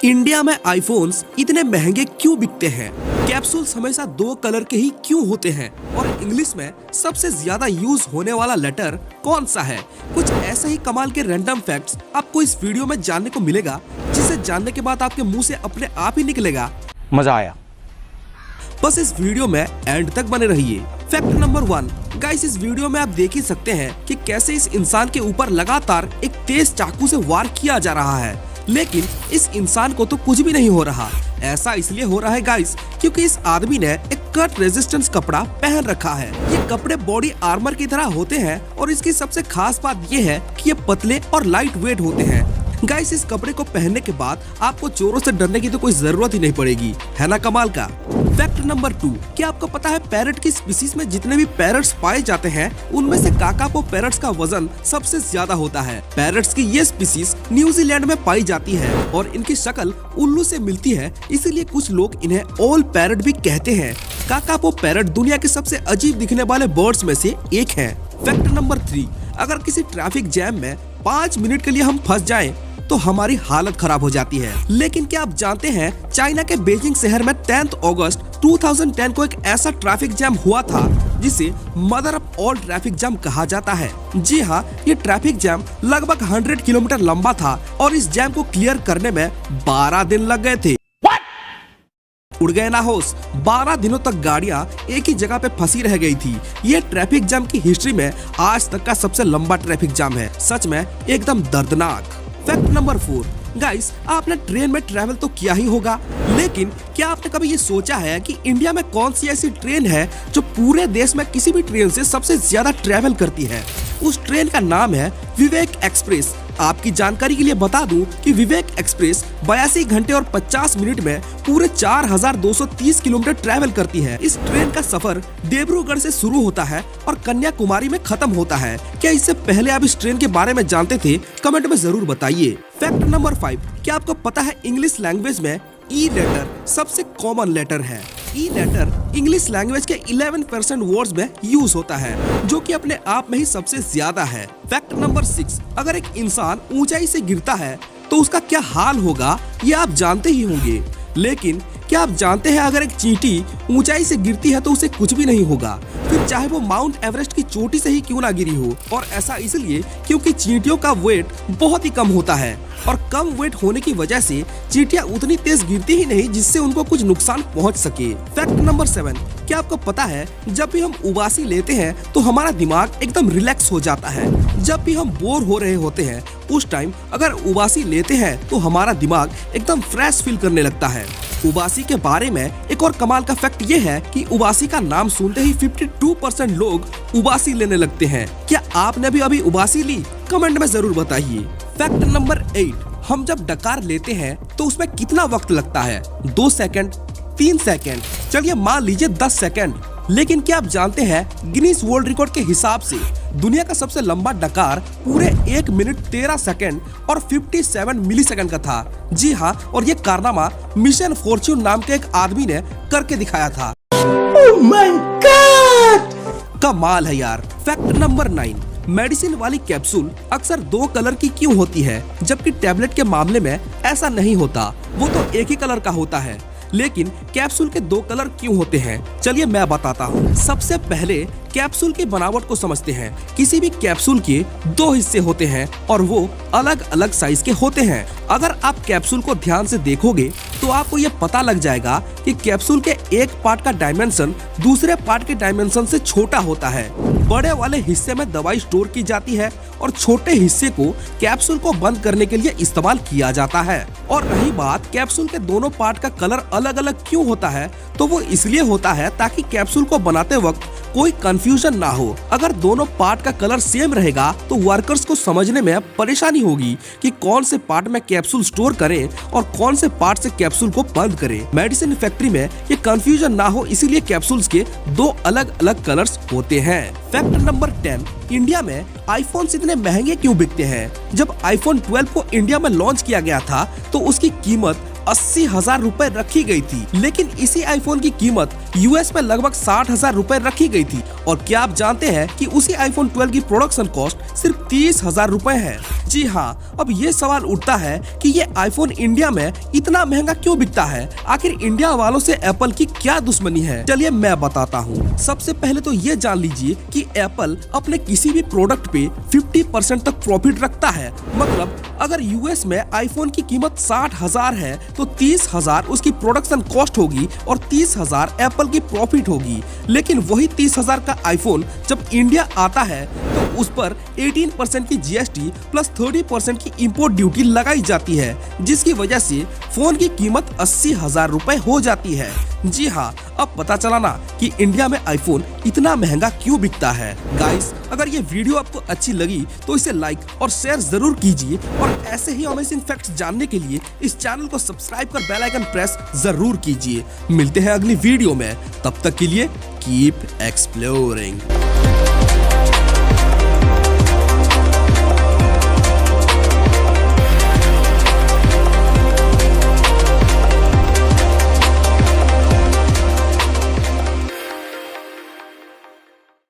India में iPhones इतने महंगे क्यों बिकते हैं? कैप्सूल्स हमेशा 2 कलर के ही क्यों होते हैं? और इंग्लिश में सबसे ज्यादा यूज होने वाला लेटर कौन सा है? कुछ ऐसे ही कमाल के रैंडम फैक्ट्स आपको इस वीडियो में जानने को मिलेगा, जिसे जानने के बाद आपके मुंह से अपने आप ही निकलेगा मजा आया। बस इस वीडियो में एंड तक बने रहिए। फैक्ट नंबर 1 गाइस, इस वीडियो में आप देख ही सकते हैं कि कैसे इस इंसान के ऊपर लगातार एक तेज चाकू से वार किया जा रहा है, लेकिन इस इंसान को तो कुछ भी नहीं हो रहा। ऐसा इसलिए हो रहा है गाइस क्योंकि इस आदमी ने एक कट रेजिस्टेंस कपड़ा पहन रखा है। ये कपड़े बॉडी आर्मर की तरह होते हैं और इसकी सबसे खास बात ये है कि ये पतले और लाइट वेट होते हैं। गाइस, इस कपड़े को पहनने के बाद आपको चोरों से डरने की तो कोई जरूरत ही नहीं पड़ेगी, है ना कमाल का। फैक्ट नंबर 2, क्या आपको पता है पैरट की स्पीसीज में जितने भी पैरट्स पाए जाते हैं उनमें से काकापो पैरट्स का वजन सबसे ज्यादा होता है। पैरट्स की ये स्पीसीज न्यूजीलैंड में पाई जाती है और इनकी शक्ल उल्लू से मिलती है, इसीलिए कुछ लोग इन्हें ओल पैरट भी कहते हैं। काकापो पैरट दुनिया के सबसे अजीब दिखने वाले बर्ड्स में से एक है। फैक्ट नंबर 3, अगर किसी ट्रैफिक जैम में 5 मिनट के लिए हम फंस जाएं तो हमारी हालत खराब हो जाती है। लेकिन क्या आप जानते हैं चाइना के बीजिंग शहर में 10 अगस्त 2010 को एक ऐसा ट्रैफिक जैम हुआ था जिसे mother of all traffic jam कहा जाता है। जी हाँ, ये ट्रैफिक जैम लगभग 100 किलोमीटर लंबा था और इस जैम को क्लियर करने में 12 दिन लग गए थे। उड़ गए ना होश, 12 दिनों तक गाड़ियां एक ही जगह पे फंसी रह गई थी। ये ट्रैफिक जैम की हिस्ट्री में आज तक का सबसे लंबा ट्रैफिक जैम है। सच में एकदम दर्दनाक। फैक्ट नंबर 4 गाइस, आपने ट्रेन में ट्रैवल तो किया ही होगा, लेकिन क्या आपने कभी ये सोचा है कि इंडिया में कौन सी ऐसी ट्रेन है जो पूरे देश में किसी भी ट्रेन से सबसे ज्यादा ट्रैवल करती है? उस ट्रेन का नाम है विवेक एक्सप्रेस। आपकी जानकारी के लिए बता दूं कि विवेक एक्सप्रेस 82 घंटे और 50 मिनट में पूरे 4230 किलोमीटर ट्रैवल करती है। इस ट्रेन का सफर डिब्रूगढ़ से शुरू होता है और कन्याकुमारी में खत्म होता है। क्या इससे पहले आप इस ट्रेन के बारे में जानते थे? कमेंट में जरूर बताइए। फैक्ट नंबर 5, क्या आपको पता है इंग्लिश लैंग्वेज में ई लेटर सबसे कॉमन लेटर है? ई लेटर इंग्लिश लैंग्वेज के 11% वर्ड्स में यूज होता है, जो कि अपने आप में ही सबसे ज्यादा है। फैक्ट नंबर 6, अगर एक इंसान ऊंचाई से गिरता है तो उसका क्या हाल होगा ये आप जानते ही होंगे, लेकिन क्या आप जानते हैं अगर एक चींटी ऊंचाई से गिरती है तो उसे कुछ भी नहीं होगा, फिर चाहे वो माउंट एवरेस्ट की चोटी से ही क्यों ना गिरी हो। और ऐसा इसलिए क्योंकि चींटियों का वेट बहुत ही कम होता है और कम वेट होने की वजह से चींटियां उतनी तेज गिरती ही नहीं जिससे उनको कुछ नुकसान पहुंच सके। फैक्ट नंबर 7, क्या आपको पता है जब भी हम उबासी लेते हैं तो हमारा दिमाग एकदम रिलैक्स हो जाता है। जब भी हम बोर हो रहे होते हैं उस टाइम अगर उबासी लेते हैं तो हमारा दिमाग एकदम फ्रेश फील करने लगता है। उबासी के बारे में एक और कमाल का फैक्ट ये है कि उबासी का नाम सुनते ही 52% लोग उबासी लेने लगते हैं। क्या आपने भी अभी उबासी ली? कमेंट में जरूर बताइए। फैक्ट नंबर 8, हम जब डकार लेते हैं तो उसमें कितना वक्त लगता है? 2 सेकंड, 3 सेकंड, चलिए मान लीजिए 10 सेकंड। लेकिन क्या आप जानते हैं गिनीज वर्ल्ड रिकॉर्ड के हिसाब से दुनिया का सबसे लंबा डकार पूरे 1 मिनट 13 सेकंड और 57 मिली सेकंड का था। जी हाँ, और ये कारनामा मिशन फॉर्च्यून नाम के एक आदमी ने करके दिखाया था। Oh my God! कमाल है यार। फैक्ट नंबर 9, मेडिसिन वाली कैप्सूल अक्सर 2 कलर की क्यों होती है, जबकि टैबलेट के मामले में ऐसा नहीं होता, वो तो एक ही कलर का होता है। लेकिन कैप्सूल के 2 कलर क्यों होते हैं? चलिए मैं बताता हूँ। सबसे पहले कैप्सूल की बनावट को समझते हैं। किसी भी कैप्सूल के 2 हिस्से होते हैं और वो अलग अलग साइज के होते हैं। अगर आप कैप्सूल को ध्यान से देखोगे तो आपको ये पता लग जाएगा कि कैप्सूल के एक पार्ट का डायमेंशन दूसरे पार्ट के डायमेंशन से छोटा होता है। बड़े वाले हिस्से में दवाई स्टोर की जाती है और छोटे हिस्से को कैप्सूल को बंद करने के लिए इस्तेमाल किया जाता है। और रही बात कैप्सूल के दोनों पार्ट का कलर अलग अलग क्यों होता है, तो वो इसलिए होता है ताकि कैप्सूल को बनाते वक्त कोई कंफ्यूजन ना हो। अगर दोनों पार्ट का कलर सेम रहेगा तो वर्कर्स को समझने में परेशानी होगी कि कौन से पार्ट में कैप्सूल स्टोर करें और कौन से पार्ट से कैप्सूल को बंद करें। मेडिसिन फैक्ट्री में ये कंफ्यूजन ना हो इसीलिए कैप्सूल्स के 2 अलग अलग कलर्स होते हैं। फैक्ट नंबर 10, इंडिया में आईफोन इतने महंगे क्यों बिकते हैं? जब आईफोन 12 को इंडिया में लॉन्च किया गया था तो उसकी कीमत 80,000 रुपए रखी गई थी, लेकिन इसी आईफोन की कीमत यूएस में लगभग 60,000 रुपए रखी गई थी। और क्या आप जानते हैं कि उसी आईफोन 12 की प्रोडक्शन कॉस्ट सिर्फ 30,000 रुपए है। जी हाँ, अब ये सवाल उठता है कि ये आईफोन इंडिया में इतना महंगा क्यों बिकता है। आखिर इंडिया वालों से एप्पल की क्या दुश्मनी है, चलिए मैं बताता हूँ। सबसे पहले तो ये जान लीजिए कि एप्पल अपने किसी भी प्रोडक्ट पे 50% तक प्रॉफिट रखता है। मतलब अगर यूएस में आईफोन की कीमत 60,000 है तो 30,000 उसकी प्रोडक्शन कॉस्ट होगी और 30,000 एप्पल की प्रॉफिट होगी। लेकिन वही 30,000 का आईफोन जब इंडिया आता है तो उस पर 18% की जीएसटी प्लस 30% की इंपोर्ट ड्यूटी लगाई जाती है, जिसकी वजह से फोन की कीमत 80,000 रुपए हो जाती है। जी हाँ, अब पता चला ना कि इंडिया में आईफोन इतना महंगा क्यों बिकता है। गाइस, अगर ये वीडियो आपको अच्छी लगी तो इसे लाइक और शेयर जरूर कीजिए और ऐसे ही अमेजिंग फैक्ट्स जानने के लिए इस चैनल को सब्सक्राइब कर बेल आइकन प्रेस जरूर कीजिए। मिलते हैं अगली वीडियो में, तब तक के लिए कीप एक्सप्लोरिंग।